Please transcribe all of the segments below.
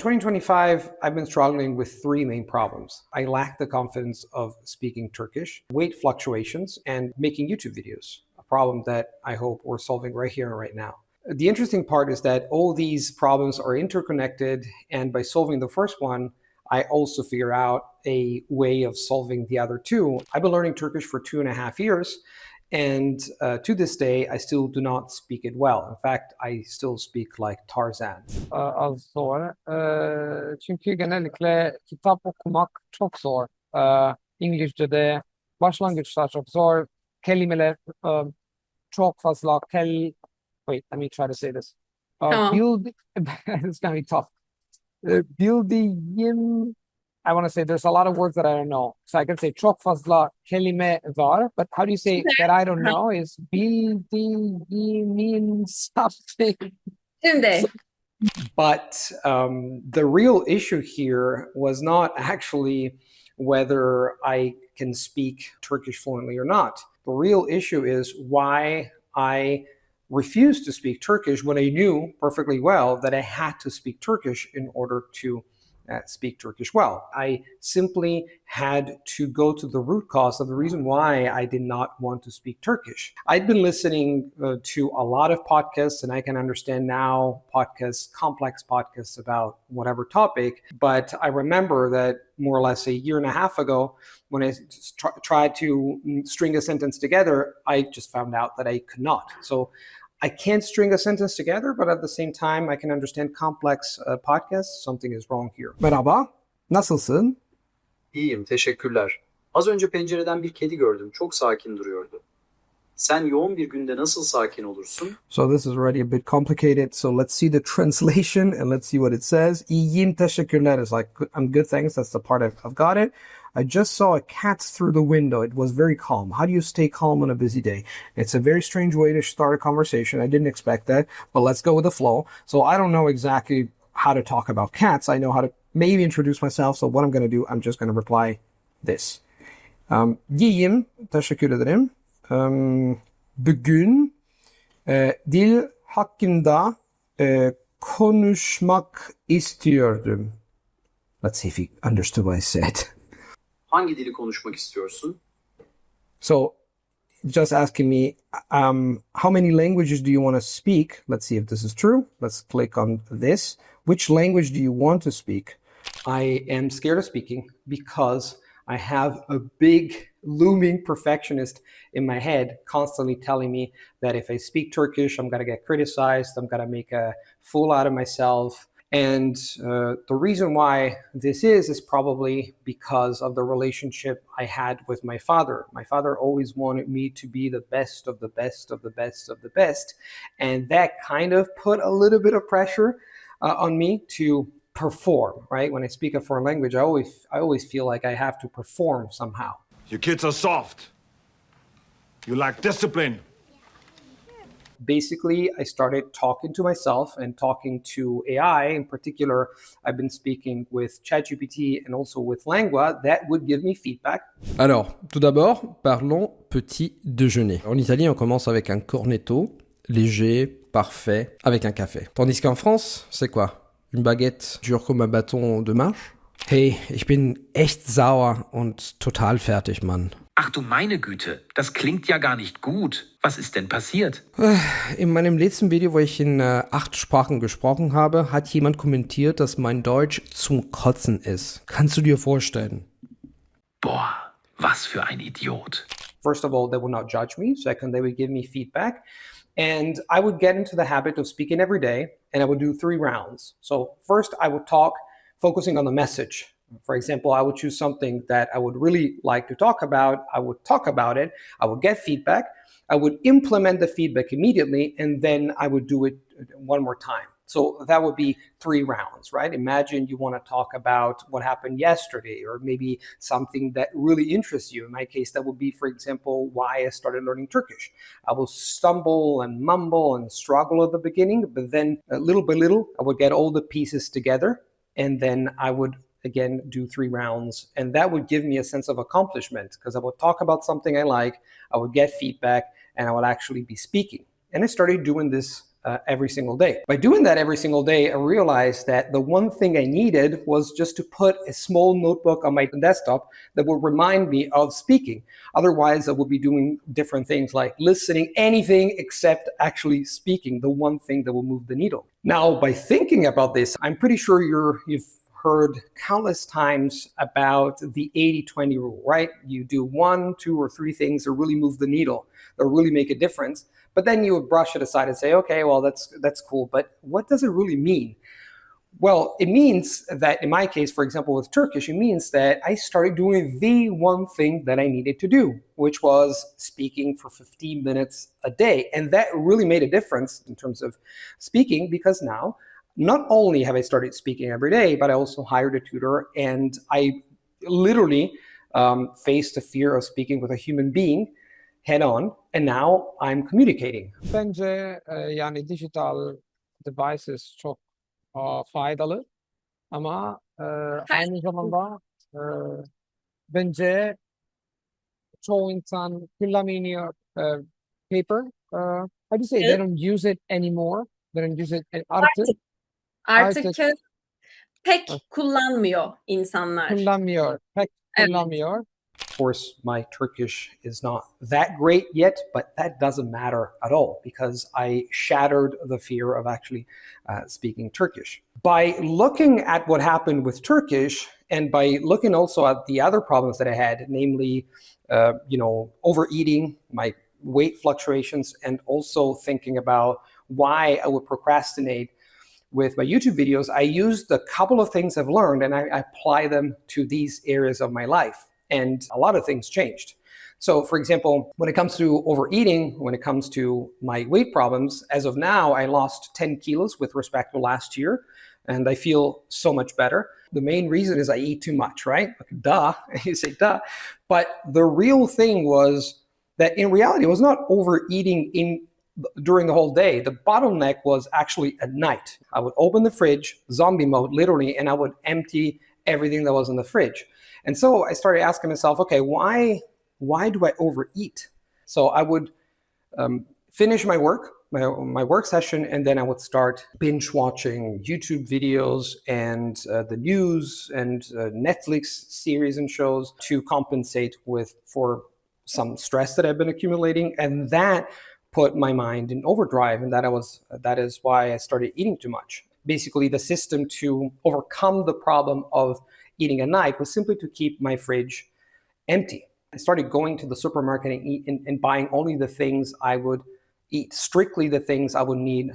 2025, I've been struggling with three main problems. I lack the confidence of speaking Turkish, weight fluctuations, and making YouTube videos, a problem that I hope we're solving right here and right now. The interesting part is that all these problems are interconnected, and by solving the first one, I also figure out a way of solving the other two. I've been learning Turkish for 2.5 years, and to this day, I still do not speak it well. In fact, I still speak like Tarzan. Az zor. Çünkü genellikle kitap okumak çok zor. İngilizce'de başlangıçlar çok zor. Kelimeler çok fazla. Wait, let me try to say this. Tamam. It's gonna be tough. Bildiğim, I want to say there's a lot of words that I don't know. So I can say çok fazla kelime var, but how do you say that I don't know is bildiğimin something. Şimdi. But the real issue here was not actually whether I can speak Turkish fluently or not. The real issue is why I refused to speak Turkish when I knew perfectly well that I had to speak Turkish in order to speak Turkish well. I simply had to go to the root cause of the reason why I did not want to speak Turkish. I'd been listening to a lot of podcasts, and I can understand now podcasts, complex podcasts about whatever topic. But I remember that more or less a year and a half ago, when I tried to string a sentence together, I just found out that I could not. So I can't string a sentence together, but at the same time, I can understand complex podcasts. Something is wrong here. Merhaba, nasılsın? İyiyim, teşekkürler. Az önce pencereden bir kedi gördüm. Çok sakin duruyordu. Sen yoğun bir günde nasıl sakin olursun? So this is already a bit complicated. So let's see the translation and let's see what it says. İyiyim, teşekkürler is like, I'm good, thanks. That's the part I've got it. I just saw a cat through the window. It was very calm. How do you stay calm on a busy day? It's a very strange way to start a conversation. I didn't expect that, but let's go with the flow. So I don't know exactly how to talk about cats. I know how to maybe introduce myself. So what I'm going to do, I'm just going to reply this. İyiyim, teşekkür ederim. Bugün dil hakkında konuşmak istiyordum. Let's see if he understood what I said. Hangi dili konuşmak istiyorsun? So, just asking me, how many languages do you want to speak? Let's see if this is true. Let's click on this. Which language do you want to speak? I am scared of speaking because I have a big looming perfectionist in my head constantly telling me that if I speak Turkish, I'm going to get criticized. I'm going to make a fool out of myself. And the reason why this is probably because of the relationship I had with my father. My father always wanted me to be the best of the best of the best of the best. And that kind of put a little bit of pressure on me to perform, right? When I speak a foreign language, I always feel like I have to perform somehow. Your kids are soft. You lack discipline. Basically, I started talking to myself and talking to AI. In particular, I've been speaking with ChatGPT and also with Lingua that would give me feedback. Alors, tout d'abord, parlons petit déjeuner. En Italie, on commence avec un cornetto, léger, parfait, avec un café. Tandis qu'en France, c'est quoi? Une baguette dure comme un bâton de marche? Hey, ich bin echt sauer und total fertig, Mann. Ach du meine Güte, das klingt ja gar nicht gut. Was ist denn passiert? In meinem letzten Video, wo ich in 8 Sprachen gesprochen habe, hat jemand kommentiert, dass mein Deutsch zum Kotzen ist. Kannst du dir vorstellen? Boah, was für ein Idiot. First of all, they would not judge me. Second, they would give me feedback. And I would get into the habit of speaking every day, and I would do 3 rounds. So first, I would talk, focusing on the message. For example, I would choose something that I would really like to talk about. I would talk about it. I would get feedback. I would implement the feedback immediately, and then I would do it one more time. So that would be 3 rounds, right? Imagine you want to talk about what happened yesterday, or maybe something that really interests you. In my case, that would be, for example, why I started learning Turkish. I will stumble and mumble and struggle at the beginning, but then little by little, I would get all the pieces together, and then I would again do 3 rounds, and that would give me a sense of accomplishment because I would talk about something I like, I would get feedback, and I would actually be speaking. And I started doing this every single day. By doing that every single day, I realized that the one thing I needed was just to put a small notebook on my desktop that would remind me of speaking. Otherwise, I would be doing different things like listening, anything except actually speaking, the one thing that will move the needle. Now, by thinking about this, I'm pretty sure you've heard countless times about the 80-20 rule, right? You do 1, 2, or 3 things that really move the needle, that really make a difference. But then you would brush it aside and say, okay, well, that's cool. But what does it really mean? Well, it means that in my case, for example, with Turkish, it means that I started doing the one thing that I needed to do, which was speaking for 15 minutes a day. And that really made a difference in terms of speaking, because now not only have I started speaking every day, but I also hired a tutor, and I literally faced the fear of speaking with a human being head on, and now I'm communicating. Bence yani digital devices çok faydalı ama aynı zamanda e, bence çoğu insan kullanmıyor paper. How do you say? They don't use it anymore. They don't use it Artık kağıt pek Evet. kullanmıyor insanlar. pek Evet. kullanmıyor. Of course, my Turkish is not that great yet, but that doesn't matter at all because I shattered the fear of actually speaking Turkish. By looking at what happened with Turkish and by looking also at the other problems that I had, namely, overeating, my weight fluctuations, and also thinking about why I would procrastinate with my YouTube videos, I used a couple of things I've learned and I apply them to these areas of my life. And a lot of things changed. So, for example, when it comes to overeating, when it comes to my weight problems, as of now, I lost 10 kilos with respect to last year, and I feel so much better. The main reason is I eat too much, right? Duh, you say duh. But the real thing was that in reality, it was not overeating during the whole day. The bottleneck was actually at night. I would open the fridge, zombie mode, literally, and I would empty everything that was in the fridge. And so I started asking myself, okay, why do I overeat? So I would finish my work session, and then I would start binge watching YouTube videos and the news and Netflix series and shows to compensate for some stress that I've been accumulating, and that put my mind in overdrive, and that is why I started eating too much. Basically, the system to overcome the problem of eating at night was simply to keep my fridge empty. I started going to the supermarket and buying only the things I would eat, strictly the things I would need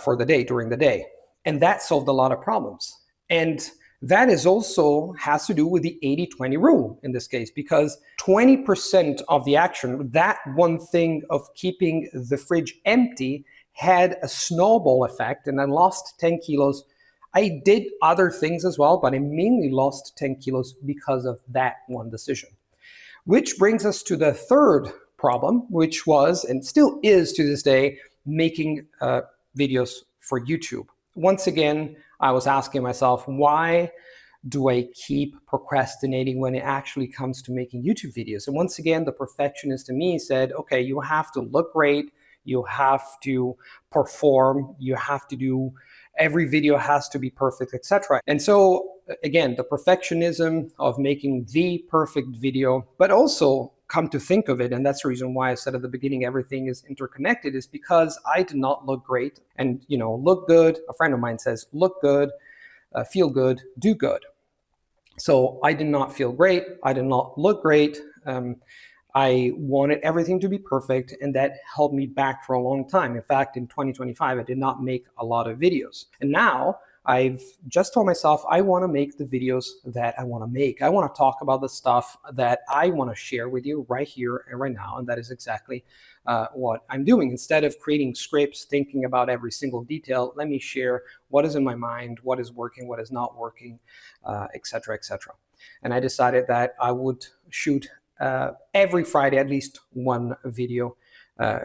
for the day, during the day. And that solved a lot of problems. And that is also has to do with the 80-20 rule in this case, because 20% of the action, that one thing of keeping the fridge empty, had a snowball effect, and I lost 10 kilos. I did other things as well, but I mainly lost 10 kilos because of that one decision. Which brings us to the third problem, which was, and still is to this day, making videos for YouTube. Once again, I was asking myself, why do I keep procrastinating when it actually comes to making YouTube videos? And once again, the perfectionist in me said, okay, you have to look great, you have to perform, you have to do, every video has to be perfect, etc. And so again, the perfectionism of making the perfect video, but also come to think of it, and that's the reason why I said at the beginning everything is interconnected, is because I did not look great. And look good, a friend of mine says, look good, feel good, do good. So I did not feel great, I did not look great, I wanted everything to be perfect, and that held me back for a long time. In fact, in 2025, I did not make a lot of videos. And now I've just told myself I want to make the videos that I want to make. I want to talk about the stuff that I want to share with you right here and right now. And that is exactly what I'm doing. Instead of creating scripts, thinking about every single detail, let me share what is in my mind, what is working, what is not working, etc., etc. And I decided that I would shoot every Friday at least one video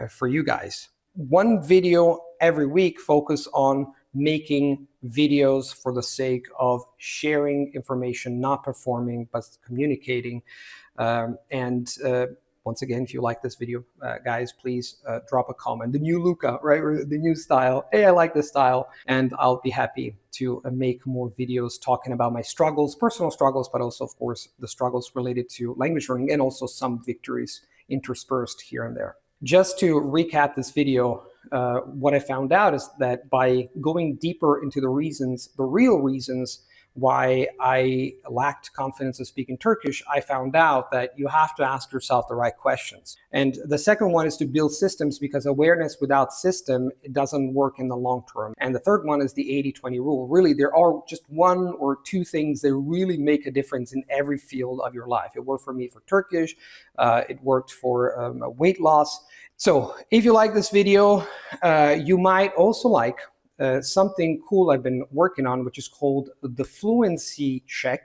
for you guys. One video every week, focus on making videos for the sake of sharing information, not performing, but communicating. And once again, if you like this video, guys, please drop a comment. The new Luca, right? Or the new style. Hey, I like this style. And I'll be happy to make more videos talking about my struggles, personal struggles, but also, of course, the struggles related to language learning and also some victories interspersed here and there. Just to recap this video, what I found out is that by going deeper into the reasons, the real reasons why I lacked confidence of speaking Turkish, I found out that you have to ask yourself the right questions. And the second one is to build systems, because awareness without system, it doesn't work in the long term. And the third one is the 80-20 rule. Really, there are just one or two things that really make a difference in every field of your life. It worked for me for Turkish. It worked for weight loss. So if you like this video, you might also like something cool I've been working on, which is called the Fluency Check.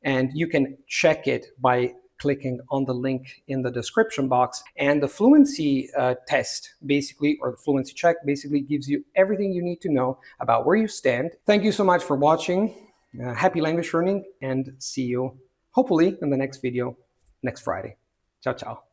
And you can check it by clicking on the link in the description box. And the Fluency test, basically, or the Fluency Check, basically gives you everything you need to know about where you stand. Thank you so much for watching. Happy language learning, and see you, hopefully, in the next video next Friday. Ciao, ciao.